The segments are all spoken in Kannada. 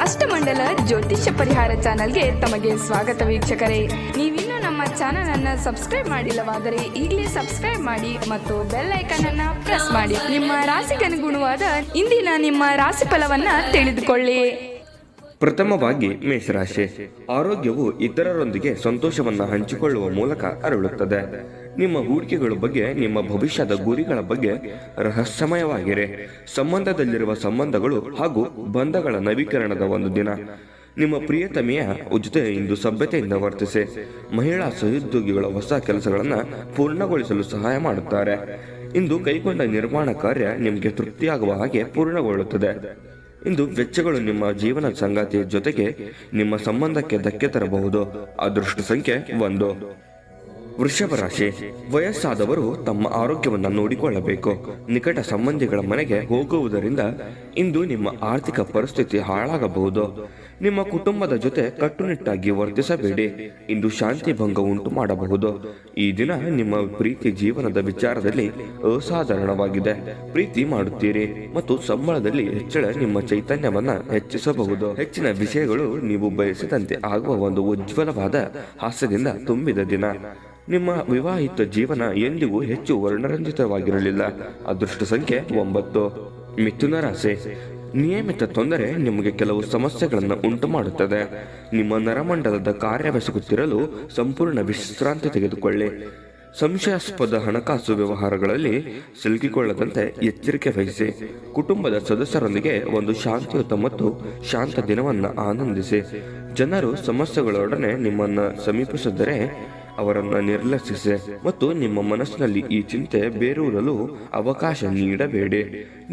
ಅಷ್ಟಮಂಡಲ ಜ್ಯೋತಿಷ್ಯ ಪರಿಹಾರ ಚಾನಲ್ಗೆ ತಮಗೆ ಸ್ವಾಗತ ವೀಕ್ಷಕರೇ. ನೀವಿನ್ನೂ ನಮ್ಮ ಚಾನಲ್ ಅನ್ನು ಸಬ್ಸ್ಕ್ರೈಬ್ ಮಾಡಿಲ್ಲವಾದರೆ ಈಗಲೇ ಸಬ್ಸ್ಕ್ರೈಬ್ ಮಾಡಿ ಮತ್ತು ಬೆಲ್ ಐಕಾನ್ ಅನ್ನು ಪ್ರೆಸ್ ಮಾಡಿ ನಿಮ್ಮ ರಾಶಿಗನುಗುಣವಾದ ಇಂದಿನ ನಿಮ್ಮ ರಾಶಿ ಫಲವನ್ನ ತಿಳಿದುಕೊಳ್ಳಿ. ಪ್ರಥಮವಾಗಿ ಮೇಷರಾಶಿ. ಆರೋಗ್ಯವು ಇತರರೊಂದಿಗೆ ಸಂತೋಷವನ್ನು ಹಂಚಿಕೊಳ್ಳುವ ಮೂಲಕ ಅರಳುತ್ತದೆ. ನಿಮ್ಮ ಹೂಡಿಕೆಗಳ ಬಗ್ಗೆ, ನಿಮ್ಮ ಭವಿಷ್ಯದ ಗುರಿಗಳ ಬಗ್ಗೆ ರಹಸ್ಯಮಯವಾಗಿರೆ. ಸಂಬಂಧದಲ್ಲಿರುವ ಸಂಬಂಧಗಳು ಹಾಗೂ ಬಂಧಗಳ ನವೀಕರಣದ ಒಂದು ದಿನ. ನಿಮ್ಮ ಪ್ರಿಯತಮೆಯ ಜೊತೆ ಇಂದು ಸಭ್ಯತೆಯಿಂದ ವರ್ತಿಸಿ. ಮಹಿಳಾ ಸಹೋದ್ಯೋಗಿಗಳ ಹೊಸ ಕೆಲಸಗಳನ್ನು ಪೂರ್ಣಗೊಳಿಸಲು ಸಹಾಯ ಮಾಡುತ್ತಾರೆ. ಇಂದು ಕೈಗೊಂಡ ನಿರ್ಮಾಣ ಕಾರ್ಯ ನಿಮಗೆ ತೃಪ್ತಿಯಾಗುವ ಹಾಗೆ ಪೂರ್ಣಗೊಳ್ಳುತ್ತದೆ. ಇಂದು ವೆಚ್ಚಗಳು ನಿಮ್ಮ ಜೀವನ ಸಂಗಾತಿಯ ಜೊತೆಗೆ ನಿಮ್ಮ ಸಂಬಂಧಕ್ಕೆ ಧಕ್ಕೆ ತರಬಹುದು. ಅದೃಷ್ಟ ಸಂಖ್ಯೆ 1. ವೃಷಭ ರಾಶಿ. ವಯಸ್ಸಾದವರು ತಮ್ಮ ಆರೋಗ್ಯವನ್ನು ನೋಡಿಕೊಳ್ಳಬೇಕು. ನಿಕಟ ಸಂಬಂಧಿಗಳ ಮನೆಗೆ ಹೋಗುವುದರಿಂದ ಇಂದು ನಿಮ್ಮ ಆರ್ಥಿಕ ಪರಿಸ್ಥಿತಿ ಹಾಳಾಗಬಹುದು. ನಿಮ್ಮ ಕುಟುಂಬದ ಜೊತೆ ಕಟ್ಟುನಿಟ್ಟಾಗಿ ವರ್ತಿಸಬೇಡಿ. ಇಂದು ಶಾಂತಿ ಭಂಗ ಉಂಟು ಮಾಡಬಹುದು. ಈ ದಿನ ನಿಮ್ಮ ಪ್ರೀತಿ ಜೀವನದ ವಿಚಾರದಲ್ಲಿ ಅಸಾಧಾರಣವಾಗಿದೆ. ಪ್ರೀತಿ ಮಾಡುತ್ತೀರಿ ಮತ್ತು ಸಂಬಳದಲ್ಲಿ ಹೆಚ್ಚಳ ನಿಮ್ಮ ಚೈತನ್ಯವನ್ನ ಹೆಚ್ಚಿಸಬಹುದು. ಹೆಚ್ಚಿನ ವಿಷಯಗಳು ನೀವು ಬಯಸಿದಂತೆ ಆಗುವ ಒಂದು ಉಜ್ವಲವಾದ ಹಾಸ್ಯದಿಂದ ತುಂಬಿದ ದಿನ. ನಿಮ್ಮ ವಿವಾಹಿತ ಜೀವನ ಎಂದಿಗೂ ಹೆಚ್ಚು ವರ್ಣರಂಜಿತವಾಗಿರಲಿಲ್ಲ. ಅದೃಷ್ಟ ಸಂಖ್ಯೆ 9. ಮಿಥುನ ರಾಶಿ. ನಿಯಮಿತ ತೊಂದರೆ ನಿಮಗೆ ಕೆಲವು ಸಮಸ್ಯೆಗಳನ್ನು ಉಂಟು ಮಾಡುತ್ತದೆ. ನಿಮ್ಮ ನರಮಂಡಲದ ಕಾರ್ಯವೆಸಗುತ್ತಿರಲು ಸಂಪೂರ್ಣ ವಿಶ್ರಾಂತಿ ತೆಗೆದುಕೊಳ್ಳಿ. ಸಂಶಯಾಸ್ಪದ ಹಣಕಾಸು ವ್ಯವಹಾರಗಳಲ್ಲಿ ಸಿಲುಕಿಕೊಳ್ಳದಂತೆ ಎಚ್ಚರಿಕೆ ವಹಿಸಿ. ಕುಟುಂಬದ ಸದಸ್ಯರೊಂದಿಗೆ ಒಂದು ಶಾಂತಿಯುತ ಮತ್ತು ಶಾಂತ ದಿನವನ್ನು ಆನಂದಿಸಿ. ಜನರು ಸಮಸ್ಯೆಗಳೊಡನೆ ನಿಮ್ಮನ್ನು ಸಮೀಪಿಸಿದರೆ ಅವರನ್ನು ನಿರ್ಲಕ್ಷಿಸಿ ಮತ್ತು ನಿಮ್ಮ ಮನಸ್ಸಿನಲ್ಲಿ ಈ ಚಿಂತೆ ಬೇರೂರಲು ಅವಕಾಶ ನೀಡಬೇಡಿ.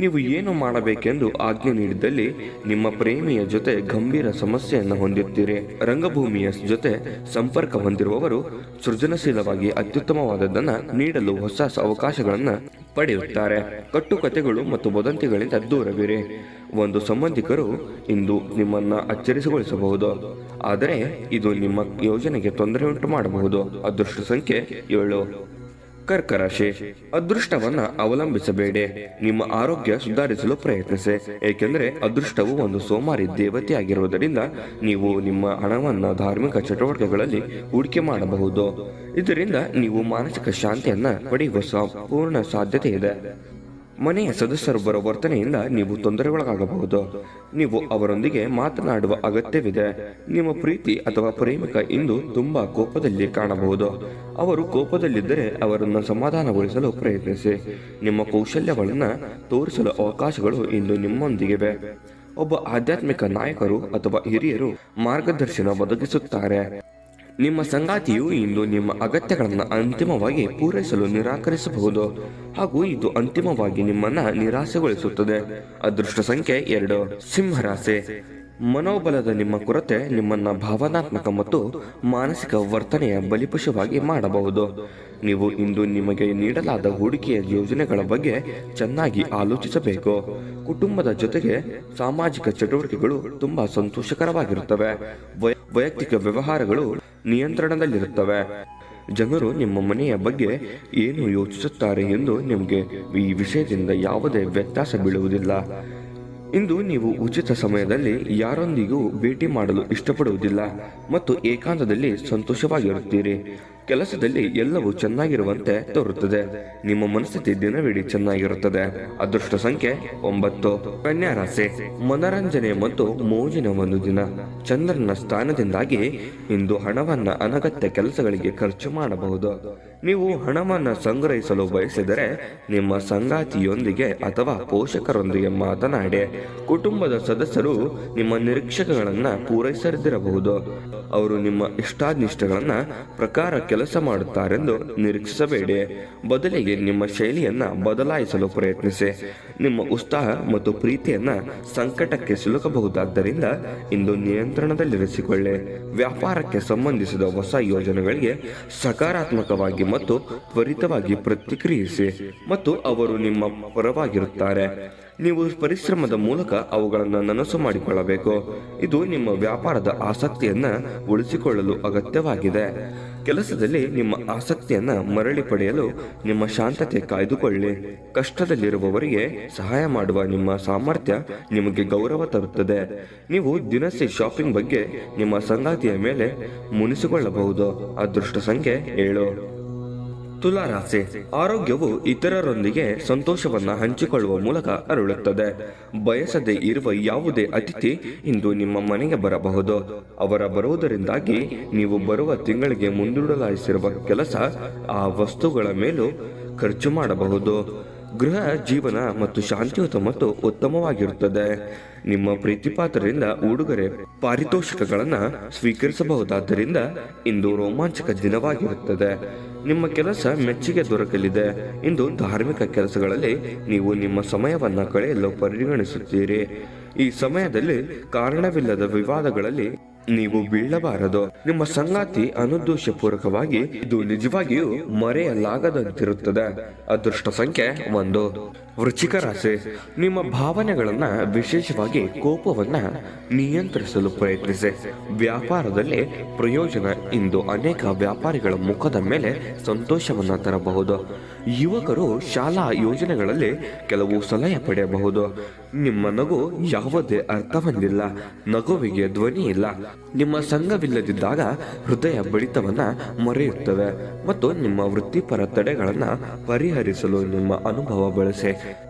ನೀವು ಏನು ಮಾಡಬೇಕೆಂದು ಆಜ್ಞೆ ನೀಡಿದಲ್ಲಿ ನಿಮ್ಮ ಪ್ರೇಮಿಯ ಜೊತೆ ಗಂಭೀರ ಸಮಸ್ಯೆಯನ್ನು ಹೊಂದಿರುತ್ತೀರಿ. ರಂಗಭೂಮಿಯ ಜೊತೆ ಸಂಪರ್ಕ ಹೊಂದಿರುವವರು ಸೃಜನಶೀಲವಾಗಿ ಅತ್ಯುತ್ತಮವಾದದ್ದನ್ನು ನೀಡಲು ಹೊಸ ಅವಕಾಶಗಳನ್ನು ಪಡೆಯುತ್ತಾರೆ. ಕಟ್ಟುಕತೆಗಳು ಮತ್ತು ವದಂತಿಗಳಿಂದ ದೂರವಿರಿ. ಒಂದು ಸಂಬಂಧಿಕರು ಇಂದು ನಿಮ್ಮನ್ನ ಅಚ್ಚರಿಸಿಗೊಳಿಸಬಹುದು, ಆದರೆ ಇದು ನಿಮ್ಮ ಯೋಜನೆಗೆ ತೊಂದರೆ ಉಂಟು ಮಾಡಬಹುದು. ಅದೃಷ್ಟ ಸಂಖ್ಯೆ 7. ಕರ್ಕ ರಾಶಿ. ಅದೃಷ್ಟವನ್ನ ಅವಲಂಬಿಸಬೇಡಿ. ನಿಮ್ಮ ಆರೋಗ್ಯ ಸುಧಾರಿಸಲು ಪ್ರಯತ್ನಿಸಿ, ಏಕೆಂದರೆ ಅದೃಷ್ಟವು ಒಂದು ಸೋಮಾರಿ ದೇವತೆಯಾಗಿರುವುದರಿಂದ ನೀವು ನಿಮ್ಮ ಹಣವನ್ನು ಧಾರ್ಮಿಕ ಚಟುವಟಿಕೆಗಳಲ್ಲಿ ಹೂಡಿಕೆ ಮಾಡಬಹುದು. ಇದರಿಂದ ನೀವು ಮಾನಸಿಕ ಶಾಂತಿಯನ್ನ ಪಡೆಯುವ ಸಂಪೂರ್ಣ ಸಾಧ್ಯತೆ ಇದೆ. ಮನೆಯ ಸದಸ್ಯರೊಬ್ಬರ ವರ್ತನೆಯಿಂದ ನೀವು ತೊಂದರೆಗೊಳಗಾಗಬಹುದು. ನೀವು ಅವರೊಂದಿಗೆ ಮಾತನಾಡುವ ಅಗತ್ಯವಿದೆ. ನಿಮ್ಮ ಪ್ರೀತಿ ಅಥವಾ ಪ್ರೇಮಿಕ ಇಂದು ತುಂಬಾ ಕೋಪದಲ್ಲಿ ಕಾಣಬಹುದು. ಅವರು ಕೋಪದಲ್ಲಿದ್ದರೆ ಅವರನ್ನು ಸಮಾಧಾನಗೊಳಿಸಲು ಪ್ರಯತ್ನಿಸಿ. ನಿಮ್ಮ ಕೌಶಲ್ಯಗಳನ್ನು ತೋರಿಸಲು ಅವಕಾಶಗಳು ಇಂದು ನಿಮ್ಮೊಂದಿಗಿವೆ. ಒಬ್ಬ ಆಧ್ಯಾತ್ಮಿಕ ನಾಯಕರು ಅಥವಾ ಹಿರಿಯರು ಮಾರ್ಗದರ್ಶನ ಒದಗಿಸುತ್ತಾರೆ. ನಿಮ್ಮ ಸಂಗಾತಿಯು ಇಂದು ನಿಮ್ಮ ಅಗತ್ಯಗಳನ್ನು ಅಂತಿಮವಾಗಿ ಪೂರೈಸಲು ನಿರಾಕರಿಸಬಹುದು ಹಾಗೂ ಇದು ಅಂತಿಮವಾಗಿ ನಿಮ್ಮನ್ನ ನಿರಾಸೆಗೊಳಿಸುತ್ತದೆ. ಅದೃಷ್ಟ ಸಂಖ್ಯೆ 2. ಸಿಂಹರಾಶಿ. ಮನೋಬಲದ ನಿಮ್ಮ ಕೊರತೆ ನಿಮ್ಮನ್ನ ಭಾವನಾತ್ಮಕ ಮತ್ತು ಮಾನಸಿಕ ವರ್ತನೆಯ ಬಲಿಪಶುವಾಗಿ ಮಾಡಬಹುದು. ನೀವು ಇಂದು ನಿಮಗೆ ನೀಡಲಾದ ಹೂಡಿಕೆಯ ಯೋಜನೆಗಳ ಬಗ್ಗೆ ಚೆನ್ನಾಗಿ ಆಲೋಚಿಸಬೇಕು. ಕುಟುಂಬದ ಜೊತೆಗೆ ಸಾಮಾಜಿಕ ಚಟುವಟಿಕೆಗಳು ತುಂಬಾ ಸಂತೋಷಕರವಾಗಿರುತ್ತವೆ. ವೈಯಕ್ತಿಕ ವ್ಯವಹಾರಗಳು ನಿಯಂತ್ರಣದಲ್ಲಿರುತ್ತವೆ. ಜನರು ನಿಮ್ಮ ಮನೆಯ ಬಗ್ಗೆ ಏನು ಯೋಚಿಸುತ್ತಾರೆ ಎಂದು ನಿಮಗೆ ಈ ವಿಷಯದಿಂದ ಯಾವುದೇ ವ್ಯತ್ಯಾಸ ಬೀಳುವುದಿಲ್ಲ. ಇಂದು ನೀವು ಉಚಿತ ಸಮಯದಲ್ಲಿ ಯಾರೊಂದಿಗೂ ಭೇಟಿ ಮಾಡಲು ಇಷ್ಟಪಡುವುದಿಲ್ಲ ಮತ್ತು ಏಕಾಂತದಲ್ಲಿ ಸಂತೋಷವಾಗಿರುತ್ತೀರಿ. ಕೆಲಸದಲ್ಲಿ ಎಲ್ಲವೂ ಚೆನ್ನಾಗಿರುವಂತೆ ತೋರುತ್ತದೆ. ನಿಮ್ಮ ಮನಸ್ಥಿತಿ ದಿನವಿಡೀ ಚೆನ್ನಾಗಿರುತ್ತದೆ. ಅದೃಷ್ಟ ಸಂಖ್ಯೆ 9. ಕನ್ಯಾ ರಾಶಿ. ಮನರಂಜನೆ ಮತ್ತು ಮೋಜಿನ ಒಂದು ದಿನ. ಚಂದ್ರನ ಸ್ಥಾನದಿಂದಾಗಿ ಇಂದು ಹಣವನ್ನು ಅನಗತ್ಯ ಕೆಲಸಗಳಿಗೆ ಖರ್ಚು ಮಾಡಬಹುದು. ನೀವು ಹಣವನ್ನು ಸಂಗ್ರಹಿಸಲು ಬಯಸಿದರೆ ನಿಮ್ಮ ಸಂಗಾತಿಯೊಂದಿಗೆ ಅಥವಾ ಪೋಷಕರೊಂದಿಗೆ ಮಾತನಾಡಿ. ಕುಟುಂಬದ ಸದಸ್ಯರು ನಿಮ್ಮ ನಿರೀಕ್ಷೆಗಳನ್ನು ಪೂರೈಸದಿರಬಹುದು. ಅವರು ನಿಮ್ಮ ಇಷ್ಟಾನಿಷ್ಟಗಳನ್ನ ಪ್ರಕಾರ ಕೆಲಸ ಮಾಡುತ್ತಾರೆಂದು ನಿರೀಕ್ಷಿಸಬೇಡಿ. ಬದಲಿಗೆ ನಿಮ್ಮ ಶೈಲಿಯನ್ನ ಬದಲಾಯಿಸಲು ಪ್ರಯತ್ನಿಸಿ. ನಿಮ್ಮ ಉತ್ಸಾಹ ಮತ್ತು ಪ್ರೀತಿಯನ್ನ ಸಂಕಟಕ್ಕೆ ಸಿಲುಕಬಹುದಾದ್ದರಿಂದ ಇಂದು ನಿಯಂತ್ರಣದಲ್ಲಿರಿಸಿಕೊಳ್ಳಿ. ವ್ಯಾಪಾರಕ್ಕೆ ಸಂಬಂಧಿಸಿದ ಹೊಸ ಯೋಜನೆಗಳಿಗೆ ಸಕಾರಾತ್ಮಕವಾಗಿ ಮತ್ತು ತ್ವರಿತವಾಗಿ ಪ್ರತಿಕ್ರಿಯಿಸಿ ಮತ್ತು ಅವರು ನಿಮ್ಮ ಪರವಾಗಿರುತ್ತಾರೆ. ನೀವು ಪರಿಶ್ರಮದ ಮೂಲಕ ಅವುಗಳನ್ನು ನನಸು ಮಾಡಿಕೊಳ್ಳಬೇಕು. ಇದು ನಿಮ್ಮ ವ್ಯಾಪಾರದ ಆಸಕ್ತಿಯನ್ನು ಉಳಿಸಿಕೊಳ್ಳಲು ಅಗತ್ಯವಾಗಿದೆ. ಕೆಲಸದಲ್ಲಿ ನಿಮ್ಮ ಆಸಕ್ತಿಯನ್ನ ಮರಳಿ ಪಡೆಯಲು ನಿಮ್ಮ ಶಾಂತತೆ ಕಾಯ್ದುಕೊಳ್ಳಿ. ಕಷ್ಟದಲ್ಲಿರುವವರಿಗೆ ಸಹಾಯ ಮಾಡುವ ನಿಮ್ಮ ಸಾಮರ್ಥ್ಯ ನಿಮಗೆ ಗೌರವ ತರುತ್ತದೆ. ನೀವು ದಿನಸಿ ಶಾಪಿಂಗ್ ಬಗ್ಗೆ ನಿಮ್ಮ ಸಂಗಾತಿಯ ಮೇಲೆ ಮುನಿಸಿಕೊಳ್ಳಬಹುದು. ಅದೃಷ್ಟ ಸಂಖ್ಯೆ 7. ತುಲಾ ರಾಶಿ. ಆರೋಗ್ಯವು ಇತರರೊಂದಿಗೆ ಸಂತೋಷವನ್ನ ಹಂಚಿಕೊಳ್ಳುವ ಮೂಲಕ ಅರಳುತ್ತದೆ. ಬಯಸದೆ ಇರುವ ಯಾವುದೇ ಅತಿಥಿ ಇಂದು ನಿಮ್ಮ ಮನೆಗೆ ಬರಬಹುದು. ಅವರ ಬರುವುದರಿಂದಾಗಿ ನೀವು ಬರುವ ತಿಂಗಳಿಗೆ ಮುಂದೂಡಲಾಯಿಸಿರುವ ಕೆಲಸ ಆ ವಸ್ತುಗಳ ಮೇಲೂ ಖರ್ಚು ಮಾಡಬಹುದು. ಗೃಹ ಜೀವನ ಮತ್ತು ಶಾಂತಿಯುತ ಮತ್ತು ಉತ್ತಮವಾಗಿರುತ್ತದೆ. ನಿಮ್ಮ ಪ್ರೀತಿಪಾತ್ರರಿಂದ ಉಡುಗೊರೆ ಪಾರಿತೋಷಿಕಗಳನ್ನು ಸ್ವೀಕರಿಸಬಹುದಾದ್ದರಿಂದ ಇಂದು ರೋಮಾಂಚಕ ದಿನವಾಗಿರುತ್ತದೆ. ನಿಮ್ಮ ಕೆಲಸ ಮೆಚ್ಚುಗೆ ದೊರಕಲಿದೆ. ಇಂದು ಧಾರ್ಮಿಕ ಕೆಲಸಗಳಲ್ಲಿ ನೀವು ನಿಮ್ಮ ಸಮಯವನ್ನು ಕಳೆಯಲು ಪರಿಗಣಿಸುತ್ತೀರಿ. ಈ ಸಮಯದಲ್ಲಿ ಕಾರಣವಿಲ್ಲದ ವಿವಾದಗಳಲ್ಲಿ ನೀವು ಬೀಳಬಾರದು. ನಿಮ್ಮ ಸಂಗಾತಿ ಅನುದ್ದೇಶಪೂರ್ವಕವಾಗಿ ಇದು ನಿಜವಾಗಿಯೂ ಮರೆಯಲಾಗದಂತಿರುತ್ತದೆ. ಅದೃಷ್ಟ ಸಂಖ್ಯೆ 1. ವೃಶ್ಚಿಕ ರಾಶಿ. ನಿಮ್ಮ ಭಾವನೆಗಳನ್ನ, ವಿಶೇಷವಾಗಿ ಕೋಪವನ್ನ ನಿಯಂತ್ರಿಸಲು ಪ್ರಯತ್ನಿಸಿ. ವ್ಯಾಪಾರದಲ್ಲಿ ಪ್ರಯೋಜನ ಇಂದು ಅನೇಕ ವ್ಯಾಪಾರಿಗಳ ಮುಖದ ಮೇಲೆ ಸಂತೋಷವನ್ನ ತರಬಹುದು. ಯುವಕರು ಶಾಲಾ ಯೋಜನೆಗಳಲ್ಲಿ ಕೆಲವು ಸಲಹೆ ಪಡೆಯಬಹುದು. ನಿಮ್ಮ ನಗು ಯಾವುದೇ ಅರ್ಥ ಹೊಂದಿಲ್ಲ. ನಗುವಿಗೆ ಧ್ವನಿ ಇಲ್ಲ. ನಿಮ್ಮ ಸಂಘವಿಲ್ಲದಿದ್ದಾಗ ಹೃದಯ ಬಡಿತವನ್ನ ಮರೆಯುತ್ತವೆ ಮತ್ತು ನಿಮ್ಮ ವೃತ್ತಿಪರ ತಡೆಗಳನ್ನ ಪರಿಹರಿಸಲು ನಿಮ್ಮ ಅನುಭವ ಬಳಸಿ.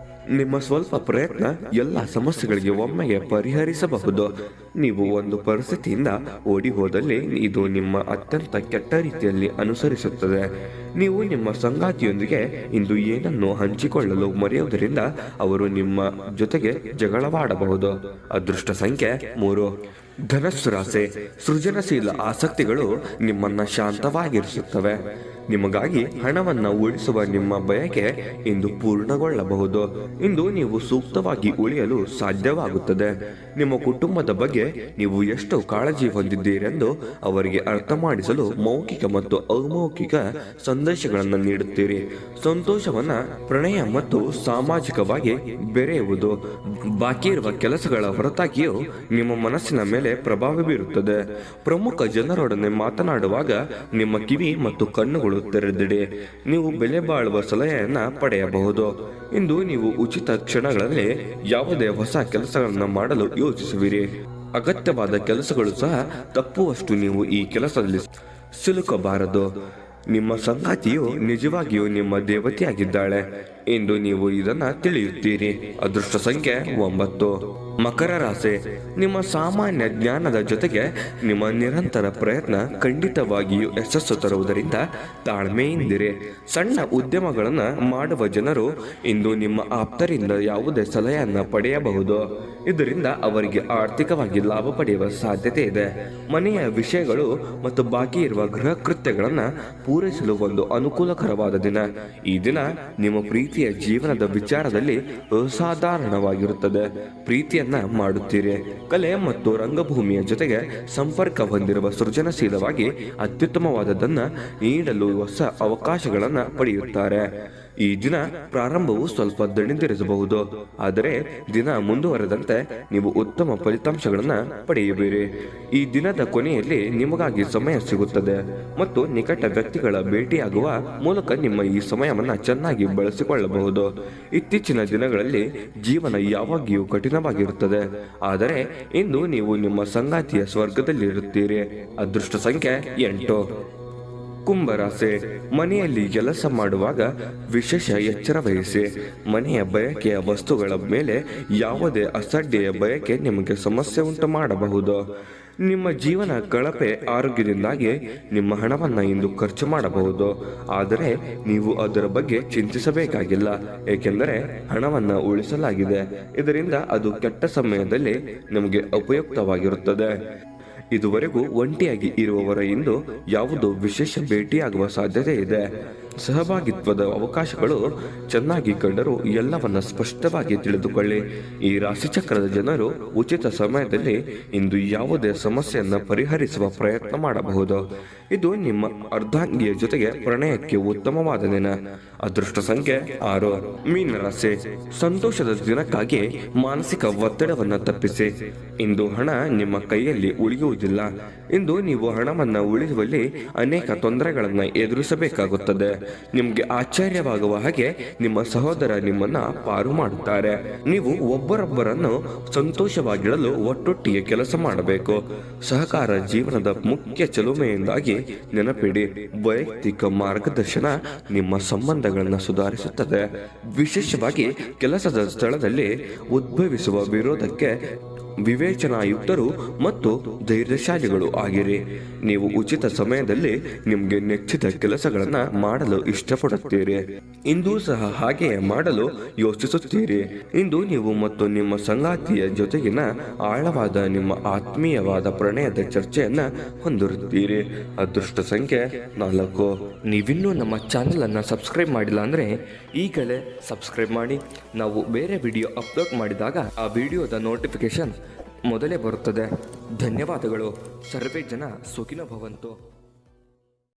ನಿಮ್ಮ ಸ್ವಲ್ಪ ಪ್ರಯತ್ನ ಎಲ್ಲ ಸಮಸ್ಯೆಗಳಿಗೆ ಒಮ್ಮೆಗೆ ಪರಿಹರಿಸಬಹುದು. ನೀವು ಒಂದು ಪರಿಸ್ಥಿತಿಯಿಂದ ಓಡಿ ಹೋದಲ್ಲಿ ಇದು ನಿಮ್ಮ ಅತ್ಯಂತ ಕೆಟ್ಟ ರೀತಿಯಲ್ಲಿ ಅನುಸರಿಸುತ್ತದೆ. ನೀವು ನಿಮ್ಮ ಸಂಗಾತಿಯೊಂದಿಗೆ ಇಂದು ಏನನ್ನು ಹಂಚಿಕೊಳ್ಳಲು ಮರೆಯುವುದರಿಂದ ಅವರು ನಿಮ್ಮ ಜೊತೆಗೆ ಜಗಳವಾಡಬಹುದು. ಅದೃಷ್ಟ ಸಂಖ್ಯೆ 3. ಧನಸ್ಸು ರಾಶಿ. ಸೃಜನಶೀಲ ಆಸಕ್ತಿಗಳು ನಿಮ್ಮನ್ನ ಶಾಂತವಾಗಿರಿಸುತ್ತವೆ. ನಿಮಗಾಗಿ ಹಣವನ್ನು ಉಳಿಸುವ ನಿಮ್ಮ ಬಯಕೆ ಇಂದು ಪೂರ್ಣಗೊಳ್ಳಬಹುದು. ಇಂದು ನೀವು ಸೂಕ್ತವಾಗಿ ಉಳಿಯಲು ಸಾಧ್ಯವಾಗುತ್ತದೆ. ನಿಮ್ಮ ಕುಟುಂಬದ ಬಗ್ಗೆ ನೀವು ಎಷ್ಟು ಕಾಳಜಿ ಹೊಂದಿದ್ದೀರೆಂದು ಅವರಿಗೆ ಅರ್ಥ ಮಾಡಿಸಲು ಮೌಖಿಕ ಮತ್ತು ಅಮೌಖಿಕ ಸಂದೇಶಗಳನ್ನು ನೀಡುತ್ತೀರಿ. ಸಂತೋಷವನ್ನ ಪ್ರಣಯ ಮತ್ತು ಸಾಮಾಜಿಕವಾಗಿ ಬೆರೆಯುವುದು. ಬಾಕಿ ಇರುವ ಕೆಲಸಗಳ ಹೊರತಾಗಿಯೂ ನಿಮ್ಮ ಮನಸ್ಸಿನ ಮೇಲೆ ಪ್ರಭಾವ ಬೀರುತ್ತದೆ. ಪ್ರಮುಖ ಜನರೊಡನೆ ಮಾತನಾಡುವಾಗ ನಿಮ್ಮ ಕಿವಿ ಮತ್ತು ಕಣ್ಣುಗಳು ತೆರೆದಿಡಿ. ನೀವು ಬೆಲೆ ಬಾಳುವ ಸಲಹೆಯನ್ನ ಪಡೆಯಬಹುದು. ಇಂದು ನೀವು ಉಚಿತ ಕ್ಷಣಗಳಲ್ಲಿ ಯಾವುದೇ ಹೊಸ ಕೆಲಸಗಳನ್ನು ಮಾಡಲು ಯೋಚಿಸುವಿರಿ. ಅಗತ್ಯವಾದ ಕೆಲಸಗಳು ಸಹ ತಪ್ಪುವಷ್ಟು ನೀವು ಈ ಕೆಲಸದಲ್ಲಿ ಸಿಲುಕಬಾರದು. ನಿಮ್ಮ ಸಂಗಾತಿಯು ನಿಜವಾಗಿಯೂ ನಿಮ್ಮ ದೇವತೆಯಾಗಿದ್ದಾಳೆ ಎಂದು ನೀವು ಇದನ್ನ ತಿಳಿಯುತ್ತೀರಿ. ಅದೃಷ್ಟ ಸಂಖ್ಯೆ 9. ಮಕರ ರಾಶಿ. ನಿಮ್ಮ ಸಾಮಾನ್ಯ ಜ್ಞಾನದ ಜೊತೆಗೆ ನಿಮ್ಮ ನಿರಂತರ ಪ್ರಯತ್ನ ಖಂಡಿತವಾಗಿಯೂ ಯಶಸ್ಸು ತರುವುದರಿಂದ ತಾಳ್ಮೆಯಿಂದಿರಿ. ಸಣ್ಣ ಉದ್ಯಮಗಳನ್ನು ಮಾಡುವ ಜನರು ಇಂದು ನಿಮ್ಮ ಆಪ್ತರಿಂದ ಯಾವುದೇ ಸಲಹೆಯನ್ನು ಪಡೆಯಬಹುದು. ಇದರಿಂದ ಅವರಿಗೆ ಆರ್ಥಿಕವಾಗಿ ಲಾಭ ಪಡೆಯುವ ಸಾಧ್ಯತೆ ಇದೆ. ಮನೆಯ ವಿಷಯಗಳು ಮತ್ತು ಬಾಕಿ ಇರುವ ಗೃಹ ಕೃತ್ಯಗಳನ್ನು ಪೂರೈಸಲು ಒಂದು ಅನುಕೂಲಕರವಾದ ದಿನ. ಈ ದಿನ ನಿಮ್ಮ ಪ್ರೀತಿಯ ಜೀವನದ ವಿಚಾರದಲ್ಲಿ ಅಸಾಧಾರಣವಾಗಿರುತ್ತದೆ. ಪ್ರೀತಿಯನ್ನ ಮಾಡುತ್ತೀರಿ. ಕಲೆ ಮತ್ತು ರಂಗಭೂಮಿಯ ಜೊತೆಗೆ ಸಂಪರ್ಕ ಹೊಂದಿರುವ ಸೃಜನಶೀಲವಾಗಿ ಅತ್ಯುತ್ತಮವಾದದನ್ನ ನೀಡಲು ಹೊಸ ಅವಕಾಶಗಳನ್ನು ಪಡೆಯುತ್ತಾರೆ. ಈ ದಿನ ಪ್ರಾರಂಭವು ಸ್ವಲ್ಪ ದಣಿದಿರಿಸಬಹುದು, ಆದರೆ ದಿನ ಮುಂದುವರೆದಂತೆ ನೀವು ಉತ್ತಮ ಫಲಿತಾಂಶಗಳನ್ನು ಪಡೆಯುವಿರಿ. ಈ ದಿನದ ಕೊನೆಯಲ್ಲಿ ನಿಮಗಾಗಿ ಸಮಯ ಸಿಗುತ್ತದೆ ಮತ್ತು ನಿಕಟ ವ್ಯಕ್ತಿಗಳ ಭೇಟಿಯಾಗುವ ಮೂಲಕ ನಿಮ್ಮ ಈ ಸಮಯವನ್ನು ಚೆನ್ನಾಗಿ ಬಳಸಿಕೊಳ್ಳಬಹುದು. ಇತ್ತೀಚಿನ ದಿನಗಳಲ್ಲಿ ಜೀವನ ಯಾವಾಗಿಯೂ ಕಠಿಣವಾಗಿರುತ್ತದೆ, ಆದರೆ ಇಂದು ನೀವು ನಿಮ್ಮ ಸಂಗಾತಿಯ ಸ್ವರ್ಗದಲ್ಲಿರುತ್ತೀರಿ. ಅದೃಷ್ಟ ಸಂಖ್ಯೆ 8. ಕುಂಭರಾಶಿ. ಮನೆಯಲ್ಲಿ ಕೆಲಸ ಮಾಡುವಾಗ ವಿಶೇಷ ಎಚ್ಚರ ವಹಿಸಿ. ಮನೆಯ ಬಯಕೆಯ ವಸ್ತುಗಳ ಮೇಲೆ ಯಾವುದೇ ಅಸಡ್ಡೆಯ ಬಯಕೆ ನಿಮಗೆ ಸಮಸ್ಯೆ ಉಂಟು ಮಾಡಬಹುದು. ನಿಮ್ಮ ಜೀವನ ಕಳಪೆ ಆರೋಗ್ಯದಿಂದಾಗಿ ನಿಮ್ಮ ಹಣವನ್ನು ಇಂದು ಖರ್ಚು ಮಾಡಬಹುದು, ಆದರೆ ನೀವು ಅದರ ಬಗ್ಗೆ ಚಿಂತಿಸಬೇಕಾಗಿಲ್ಲ, ಏಕೆಂದರೆ ಹಣವನ್ನು ಉಳಿಸಲಾಗಿದೆ. ಇದರಿಂದ ಅದು ಕೆಟ್ಟ ಸಮಯದಲ್ಲಿ ನಿಮಗೆ ಉಪಯುಕ್ತವಾಗಿರುತ್ತದೆ. ಇದುವರೆಗೂ ಒಂಟಿಯಾಗಿ ಇರುವವರ ಇಂದು ಯಾವುದೋ ವಿಶೇಷ ಭೇಟಿಯಾಗುವ ಸಾಧ್ಯತೆ ಇದೆ. ಸಹಭಾಗಿತ್ವದ ಅವಕಾಶಗಳು ಚೆನ್ನಾಗಿ ಕಂಡರೂ ಎಲ್ಲವನ್ನ ಸ್ಪಷ್ಟವಾಗಿ ತಿಳಿದುಕೊಳ್ಳಿ. ಈ ರಾಶಿಚಕ್ರದ ಜನರು ಉಚಿತ ಸಮಯದಲ್ಲಿ ಇಂದು ಯಾವುದೇ ಸಮಸ್ಯೆಯನ್ನು ಪರಿಹರಿಸುವ ಪ್ರಯತ್ನ ಮಾಡಬಹುದು. ಇದು ನಿಮ್ಮ ಅರ್ಧಾಂಗಿಯ ಜೊತೆಗೆ ಪ್ರಣಯಕ್ಕೆ ಉತ್ತಮವಾದ ದಿನ. ಅದೃಷ್ಟ ಸಂಖ್ಯೆ 6. ಮೀನರಾಶಿ. ಸಂತೋಷದ ದಿನಕ್ಕಾಗಿ ಮಾನಸಿಕ ಒತ್ತಡವನ್ನು ತಪ್ಪಿಸಿ. ಇಂದು ಹಣ ನಿಮ್ಮ ಕೈಯಲ್ಲಿ ಉಳಿಯುವುದಿಲ್ಲ. ಇಂದು ನೀವು ಹಣವನ್ನು ಉಳಿಸುವಲ್ಲಿ ಅನೇಕ ತೊಂದರೆಗಳನ್ನು ಎದುರಿಸಬೇಕಾಗುತ್ತದೆ. ನಿಮಗೆ ಆಶ್ಚರ್ಯವಾಗುವ ಹಾಗೆ ನಿಮ್ಮ ಸಹೋದರ ನಿಮ್ಮನ್ನ ಪಾರು ಮಾಡುತ್ತಾರೆ. ನೀವು ಒಬ್ಬರೊಬ್ಬರನ್ನು ಸಂತೋಷವಾಗಿಡಲು ಒಟ್ಟೊಟ್ಟಿಗೆ ಕೆಲಸ ಮಾಡಬೇಕು. ಸಹಕಾರ ಜೀವನದ ಮುಖ್ಯ ಚೆಲುಮೆಯಿಂದಾಗಿ ನೆನಪಿಡಿ, ವೈಯಕ್ತಿಕ ಮಾರ್ಗದರ್ಶನ ನಿಮ್ಮ ಸಂಬಂಧಗಳನ್ನು ಸುಧಾರಿಸುತ್ತದೆ. ವಿಶೇಷವಾಗಿ ಕೆಲಸದ ಸ್ಥಳದಲ್ಲಿ ಉದ್ಭವಿಸುವ ವಿರೋಧಕ್ಕೆ ವಿವೇಚನಾಯುಕ್ತರು ಮತ್ತು ಧೈರ್ಯಶಾಲಿಗಳು ಆಗಿರಿ. ನೀವು ಉಚಿತ ಸಮಯದಲ್ಲಿ ನಿಮಗೆ ನೆಚ್ಚಿದ ಕೆಲಸಗಳನ್ನು ಮಾಡಲು ಇಷ್ಟಪಡುತ್ತೀರಿ. ಇಂದು ಸಹ ಹಾಗೆಯೇ ಮಾಡಲು ಯೋಚಿಸುತ್ತೀರಿ. ಇಂದು ನೀವು ಮತ್ತು ನಿಮ್ಮ ಸಂಗಾತಿಯ ಜೊತೆಗಿನ ಆಳವಾದ ನಿಮ್ಮ ಆತ್ಮೀಯವಾದ ಪ್ರಣಯದ ಚರ್ಚೆಯನ್ನ ಹೊಂದಿರುತ್ತೀರಿ. ಅದೃಷ್ಟ ಸಂಖ್ಯೆ 4. ನೀವಿನ್ನೂ ನಮ್ಮ ಚಾನೆಲ್ ಅನ್ನು ಸಬ್ಸ್ಕ್ರೈಬ್ ಮಾಡಿಲ್ಲ ಅಂದ್ರೆ ಈಗಲೇ ಸಬ್ಸ್ಕ್ರೈಬ್ ಮಾಡಿ. ನಾವು ಬೇರೆ ವಿಡಿಯೋ ಅಪ್ಲೋಡ್ ಮಾಡಿದಾಗ ಆ ವಿಡಿಯೋದ ನೋಟಿಫಿಕೇಶನ್ ಮೊದಲೇ ಬರುತ್ತದೆ. ಧನ್ಯವಾದಗಳು. ಸರ್ವೇ ಜನ ಸುಖಿನೋ ಭವಂತು.